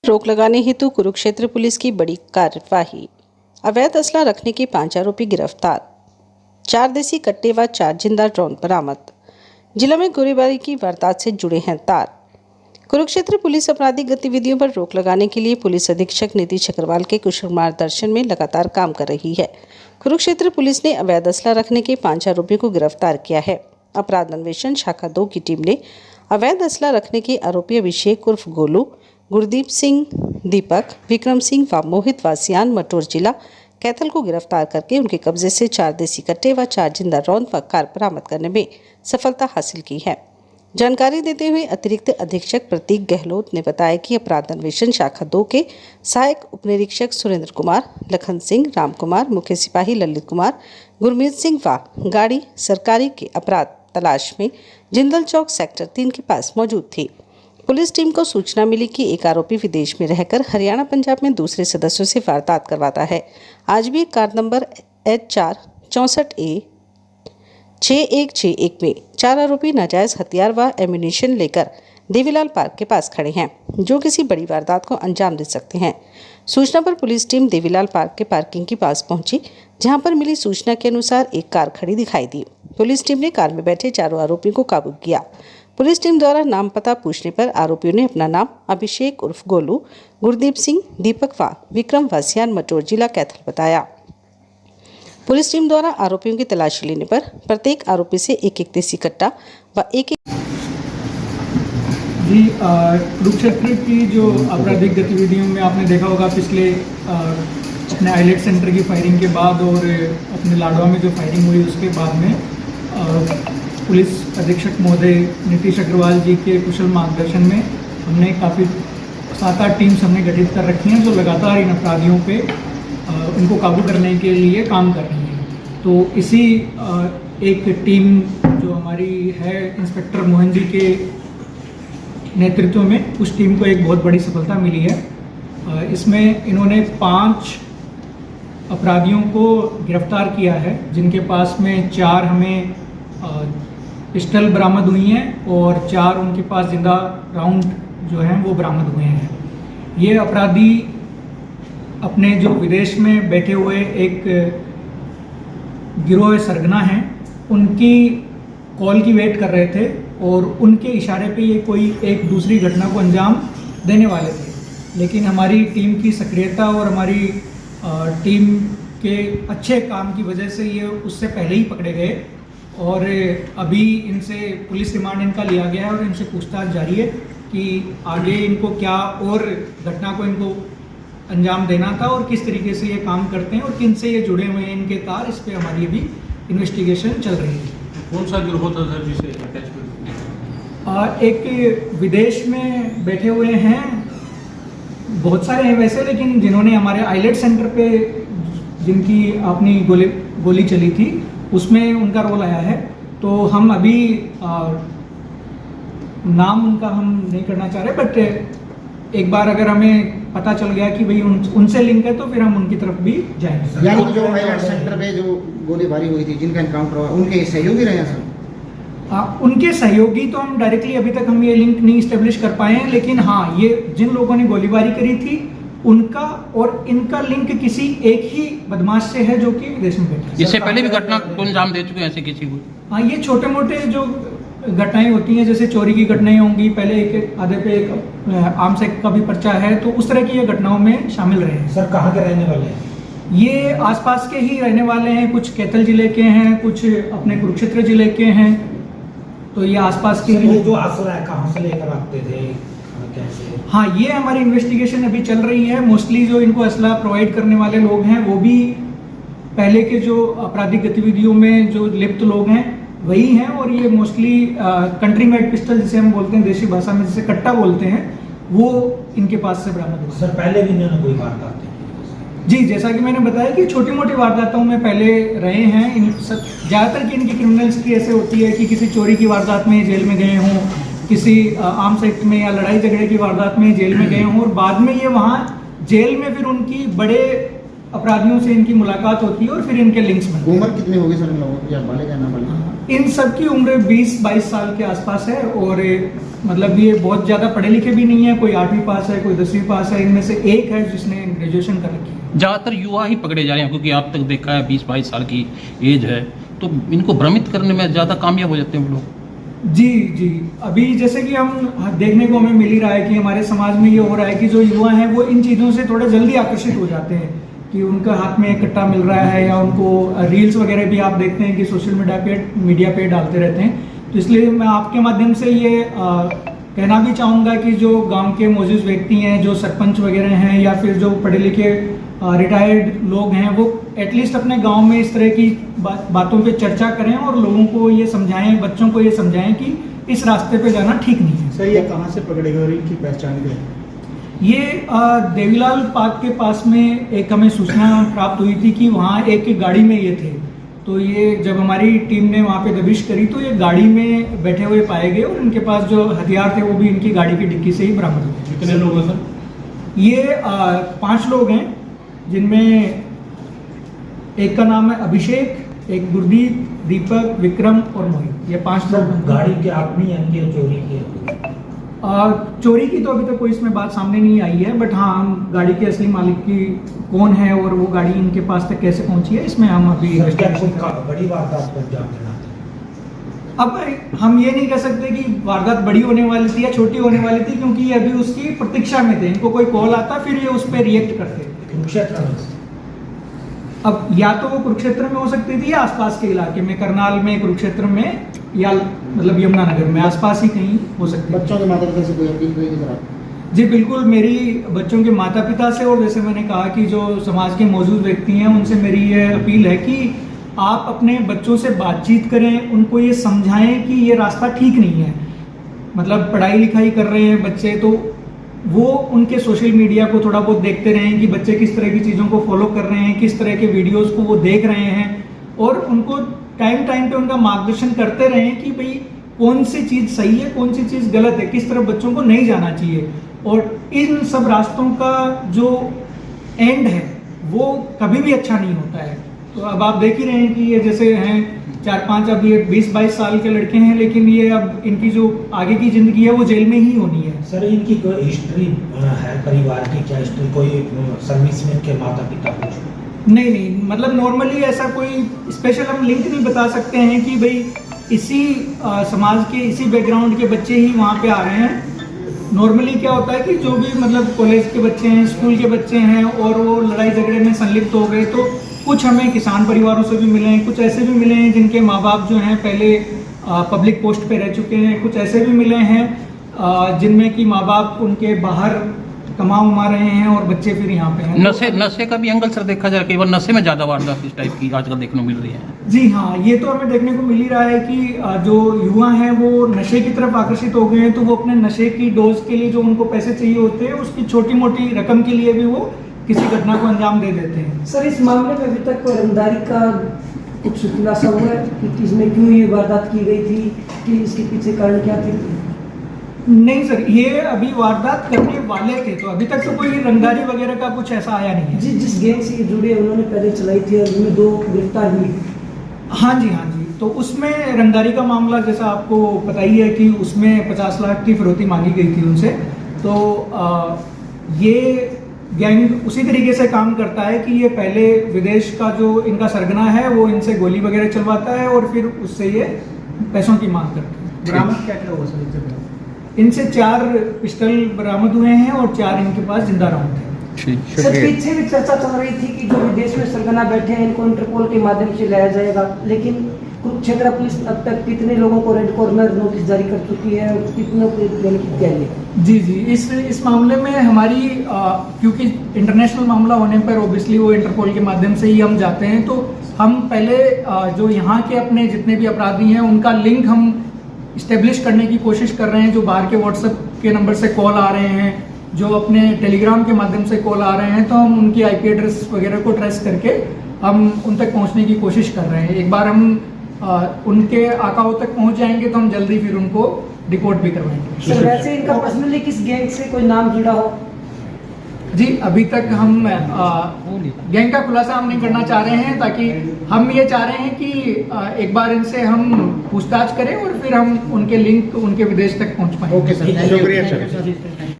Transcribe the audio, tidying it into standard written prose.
रोक लगाने हेतु कुरुक्षेत्र पुलिस की बड़ी कार्यवाही। अवैध असला रखने के 5 आरोपी गिरफ्तार। 4 देसी कट्टे व 4 जिंदा ड्रोन बरामद। जिला में गोलीबारी की वारदात से जुड़े हैं तार। कुरुक्षेत्र पुलिस आपराधिक गतिविधियों पर रोक लगाने के लिए पुलिस अधीक्षक नीतीश अग्रवाल के कुशल मार्गदर्शन में लगातार काम कर रही है। कुरुक्षेत्र पुलिस ने अवैध असला रखने के 5 आरोपियों को गिरफ्तार किया है। अपराध अन्वेषण शाखा 2 की टीम ने अवैध असला रखने के आरोपी अभिषेक उर्फ गोलू, गुरदीप सिंह, दीपक, विक्रम सिंह व मोहित वासियान मटोर जिला कैथल को गिरफ्तार करके उनके कब्जे से 4 देसी कट्टे व 4 जिंदा रौंद व कार बरामद करने में सफलता हासिल की है। जानकारी देते हुए अतिरिक्त अधीक्षक प्रतीक गहलोत ने बताया कि अपराध अन्वेषण शाखा 2 के सहायक उपनिरीक्षक सुरेंद्र कुमार, लखन सिंह, राम कुमार, मुख्य सिपाही ललित कुमार, गुरमीत सिंह व गाड़ी सरकारी के अपराध तलाश में जिंदल चौक सेक्टर 3 के पास मौजूद थी। पुलिस टीम को सूचना मिली कि एक आरोपी विदेश में रहकर हरियाणा पंजाब में दूसरे सदस्यों से वारदात करवाता है। आज भी कार नंबर H4 64A 6161 में 4 आरोपी नाजायज हथियार व एम्यूनिशन लेकर देवीलाल पार्क के पास खड़े हैं, जो किसी बड़ी वारदात को अंजाम दे सकते हैं। सूचना पर पुलिस टीम देवीलाल पार्क के पार्किंग के पास पहुंची, जहां पर मिली सूचना के अनुसार एक कार खड़ी दिखाई दी। पुलिस टीम ने कार में बैठे 4 आरोपियों को काबू किया। पुलिस टीम द्वारा नाम पता पूछने पर आरोपियों ने अपना नाम अभिषेक उर्फ गोलू, गुरदीप सिंह, दीपक व विक्रम वासियान मटोर जिला कैथल बताया। पुलिस टीम द्वारा आरोपियों की तलाशी लेने पर प्रत्येक आरोपी से एक देसी कट्टा व एक कुरुक्षेत्र की जो आपराधिक गतिविधियों में आपने देखा होगा पिछले अपने आइलेट सेंटर की फायरिंग के बाद और अपने लाडवा में जो फायरिंग हुई उसके बाद में पुलिस अधीक्षक महोदय नीतीश अग्रवाल जी के कुशल मार्गदर्शन में हमने काफ़ी 7-8 टीम्स हमने गठित कर रखी हैं, जो लगातार इन अपराधियों पे उनको काबू करने के लिए काम कर रही हैं। तो इसी एक टीम जो हमारी है इंस्पेक्टर मोहन जी के नेतृत्व में, उस टीम को एक बहुत बड़ी सफलता मिली है। इसमें इन्होंने 5 अपराधियों को गिरफ्तार किया है, जिनके पास में 4 हमें पिस्टल बरामद हुई हैं और 4 उनके पास जिंदा राउंड जो हैं वो बरामद हुए हैं। ये अपराधी अपने जो विदेश में बैठे हुए एक गिरोह सरगना हैं, उनकी कॉल की वेट कर रहे थे और उनके इशारे पे ये कोई एक दूसरी घटना को अंजाम देने वाले थे। लेकिन हमारी टीम की सक्रियता और हमारी टीम के अच्छे काम की वजह से ये उससे पहले ही पकड़े गए और अभी इनसे पुलिस रिमांड इनका लिया गया है और इनसे पूछताछ जारी है कि आगे इनको क्या और घटना को इनको अंजाम देना था और किस तरीके से ये काम करते हैं और किन से ये जुड़े हुए हैं इनके तार। इस पे हमारी अभी इन्वेस्टिगेशन चल रही है। कौन सा गिरोह था सर जिसे अटैचमेंट? एक विदेश में बैठे हुए हैं, बहुत सारे हैं वैसे, लेकिन जिन्होंने हमारे आइलेट सेंटर पे जिनकी अपनी गोली चली थी उसमें उनका रोल आया है। तो हम अभी नाम उनका हम नहीं करना चाह रहे, बट एक बार अगर हमें पता चल गया कि भाई उनसे लिंक है तो फिर हम उनकी तरफ भी जाएंगे। यानी कि जो आइलेट सेंटर पे जो गोलीबारी हुई थी, जिनका एनकाउंटर हुआ, उनके सहयोगी रहे हैं सर? उनके सहयोगी तो हम डायरेक्टली अभी तक हम ये लिंक नहीं इस्टेब्लिश कर पाए हैं, लेकिन हाँ, ये जिन लोगों ने गोलीबारी करी थी उनका और इनका लिंक किसी एक ही बदमाश से है जो कि विदेश में बैठा है। इससे पहले भी घटना को अंजाम दे चुके हैं ऐसे किसी को? हाँ, ये छोटे मोटे जो घटनाएं होती हैं, जैसे चोरी की घटनाएं होंगी, पहले एक आधे पे एक आर्म्स एक्ट का भी पर्चा है, तो उस तरह की ये घटनाओं में शामिल रहे हैं। सर कहाँ के रहने वाले हैं? ये आसपास के ही रहने वाले हैं, कुछ कैथल जिले के हैं, कुछ अपने कुरुक्षेत्र जिले के हैं। तो ये आसपास के ही जो असला है कहाँ से लेकर आते थे, कैसे? हाँ, ये हमारी इन्वेस्टिगेशन अभी चल रही है। मोस्टली जो इनको असला प्रोवाइड करने वाले लोग हैं वो भी पहले के जो आपराधिक गतिविधियों में जो लिप्त लोग हैं वही हैं, और ये मोस्टली कंट्री मेड पिस्टल जिसे हम बोलते हैं देसी भाषा में, जिसे कट्टा बोलते हैं, वो इनके पास से बरामद हुआ। सर पहले भी इन्होंने कोई वारदात जी, जैसा कि मैंने बताया कि छोटी मोटी वारदातों में पहले रहे हैं। ज़्यादातर की इनकी क्रिमिनल हिस्ट्री ऐसे होती है कि किसी चोरी की वारदात में जेल में गए हों, किसी आर्म्स एक्ट में या लड़ाई झगड़े की वारदात में जेल में गए हों, और बाद में ये वहाँ जेल में फिर उनकी बड़े अपराधियों से इनकी मुलाकात होती है और फिर इनके लिंक्स बनते हैं। उम्र कितनी होगी सर इन लोगों की, या बालिग या नाबालिग? इन सब की उम्र 20-22 साल के आसपास है और मतलब ये बहुत ज़्यादा पढ़े लिखे भी नहीं है, कोई 8वीं पास है, कोई 10वीं पास है, इनमें से एक है जिसने ग्रेजुएशन कर रखी है। ज़्यादातर युवा ही पकड़े जा रहे हैं, क्योंकि आप तक देखा है 20-22 साल की एज है, तो इनको भ्रमित करने में ज़्यादा कामयाब हो जाते हैं वो लोग। जी जी, अभी जैसे कि हम देखने को हमें मिल ही रहा है कि हमारे समाज में ये हो रहा है कि जो युवा हैं वो इन चीज़ों से थोड़ा जल्दी आकर्षित हो जाते हैं कि उनका हाथ में एक कट्टा मिल रहा है, या उनको रील्स वगैरह भी आप देखते हैं कि सोशल मीडिया पे डालते रहते हैं। तो इसलिए मैं आपके माध्यम से ये कहना भी चाहूँगा कि जो गांव के मौजूद व्यक्ति हैं, जो सरपंच वगैरह हैं, या फिर जो पढ़े लिखे रिटायर्ड लोग हैं, वो एटलीस्ट अपने गांव में इस तरह की बातों पे चर्चा करें और लोगों को ये समझाएं, बच्चों को ये समझाएं कि इस रास्ते पे जाना ठीक नहीं है। सर ये कहाँ से पकड़े गए और इनकी पहचान क्या है? ये देवीलाल पार्क के पास में एक हमें सूचना प्राप्त हुई थी कि वहाँ एक गाड़ी में ये थे। तो ये जब हमारी टीम ने वहाँ पे दबिश करी तो ये गाड़ी में बैठे हुए पाए गए और इनके पास जो हथियार थे वो भी इनकी गाड़ी की डिक्की से ही बरामद हुए। कितने लोग हैं सर? ये 5 लोग हैं, जिनमें एक का नाम है अभिषेक, एक गुरदीप, दीपक, विक्रम और मोहित। ये 5 लोग हैं। गाड़ी के अपनी यानी कि चोरी की? चोरी की तो अभी तक कोई इसमें बात सामने नहीं आई है, बट हाँ, हम गाड़ी के असली मालिक की कौन है और वो गाड़ी इनके पास तक कैसे पहुंची है, इसमें हम अभी सर क्या कोई बड़ी वारदात पर अंजाम देना था? अब हम ये नहीं कह सकते कि वारदात बड़ी होने वाली थी या छोटी होने वाली थी, क्योंकि ये अभी उसकी प्रतीक्षा में थे। इनको कोई कॉल आता फिर ये उस पर रिएक्ट करते। कुरुक्षेत्र में? अब या तो वो कुरुक्षेत्र में हो सकती थी या आसपास के इलाके में, करनाल में, कुरुक्षेत्र में, या मतलब यमुनानगर में, आसपास ही कहीं हो सकती है। बच्चों के माता पिता से कोई अपील करेगी सर आप? जी बिल्कुल, मेरी बच्चों के माता पिता से और जैसे मैंने कहा कि जो समाज के मौजूद व्यक्ति हैं उनसे मेरी ये अपील है कि आप अपने बच्चों से बातचीत करें, उनको ये समझाएं कि ये रास्ता ठीक नहीं है। मतलब पढ़ाई लिखाई कर रहे हैं बच्चे, तो वो उनके सोशल मीडिया को थोड़ा बहुत देखते रहें कि बच्चे किस तरह की चीज़ों को फॉलो कर रहे हैं, किस तरह के वीडियोस को वो देख रहे हैं, और उनको टाइम पे उनका मार्गदर्शन करते रहें कि भाई कौन सी चीज़ सही है, कौन सी चीज़ गलत है, किस तरह बच्चों को नहीं जाना चाहिए। और इन सब रास्तों का जो एंड है वो कभी भी अच्छा नहीं होता है। तो अब आप देख ही रहे हैं कि ये जैसे हैं 4-5, अब ये 20-22 साल के लड़के हैं, लेकिन ये अब इनकी जो आगे की ज़िंदगी है वो जेल में ही होनी है। सर इनकी कोई हिस्ट्री है परिवार की? क्या हिस्ट्री, कोई सर्विस में के माता पिता कुछ? नहीं, मतलब नॉर्मली ऐसा कोई स्पेशल हम लिंक नहीं बता सकते हैं कि भाई इसी समाज के, इसी बैकग्राउंड के बच्चे ही वहाँ पे आ रहे हैं। नॉर्मली क्या होता है कि जो भी मतलब कॉलेज के बच्चे हैं, स्कूल के बच्चे हैं, और वो लड़ाई झगड़े में संलिप्त हो गए, तो कुछ हमें किसान परिवारों से भी मिले हैं, कुछ ऐसे भी मिले हैं जिनके माँ बाप जो हैं पहले पब्लिक पोस्ट पे रह चुके हैं, कुछ ऐसे भी मिले हैं जिनमें कि माँ बाप उनके बाहर कमा रहे हैं और बच्चे फिर यहाँ पे हैं। नशे का भी एंगल सर देखा जाए, कई बार नशे में ज़्यादा वारदात इस टाइप की आजकल देखने को मिल रही है। जी हाँ, ये तो हमें देखने को मिल ही रहा है कि जो युवा हैं वो नशे की तरफ आकर्षित हो गए हैं, तो वो अपने नशे की डोज के लिए जो उनको पैसे चाहिए होते हैं, उसकी छोटी मोटी रकम के लिए भी वो किसी घटना को अंजाम दे देते हैं। सर इस मामले में अभी तक कोई रंगदारी का कुछ खुलासा हुआ है कि इसमें क्यों ये वारदात की गई थी, कि इसके पीछे कारण क्या थे? नहीं सर, ये अभी वारदात करने वाले थे, तो अभी तक तो कोई रंगदारी वगैरह का कुछ ऐसा आया नहीं है। जिस गैंग से ये जुड़े उन्होंने पहले चलाई थी और उनमें 2 गिरफ्तार हुई। हाँ जी, तो उसमें रंगदारी का मामला जैसा आपको पता ही है कि उसमें 50 लाख की फिरौती मांगी गई थी उनसे। तो ये गैंग उसी तरीके से काम करता है कि ये पहले विदेश का जो इनका सरगना है वो इनसे गोली वगैरह चलवाता है और फिर उससे ये पैसों की मांग करता है। बरामद क्या हुआ सर इनसे 4 पिस्टल बरामद हुए हैं और 4 इनके पास जिंदा राउंड थे। सर पीछे भी चर्चा चल रही थी कि जो विदेश में सरगना बैठे हैं इनको इंटरपोल के माध्यम से लाया जाएगा, लेकिन कुरुक्षेत्र पुलिस अब तक कितने लोगों को रेड कॉर्नर नोटिस जारी कर चुकी है और कितनों को क्या है? जी, इस मामले में हमारी क्योंकि इंटरनेशनल मामला होने पर ऑब्वियसली वो इंटरपोल के माध्यम से ही हम जाते हैं, तो हम पहले जो यहाँ के अपने जितने भी अपराधी हैं उनका लिंक हम इस्टेब्लिश करने की कोशिश कर रहे हैं। जो बाहर के व्हाट्सएप के नंबर से कॉल आ रहे हैं, जो अपने टेलीग्राम के माध्यम से कॉल आ रहे हैं, तो हम उनकी IP एड्रेस वगैरह को ट्रेस करके हम उन तक पहुँचने की कोशिश कर रहे हैं। एक बार हम उनके आकाओं तक पहुँच जाएंगे तो हम जल्दी फिर उनको रिपोर्ट भी करवाएंगे। सर वैसे इनका पर्सनली किस गैंग से कोई नाम जुड़ा हो? जी अभी तक हम गैंग का खुलासा हम नहीं करना चाह रहे हैं, ताकि हम ये चाह रहे हैं कि एक बार इनसे हम पूछताछ करें और फिर हम उनके लिंक उनके विदेश तक पहुंच पाएं। ओके सर, शुक्रिया सर।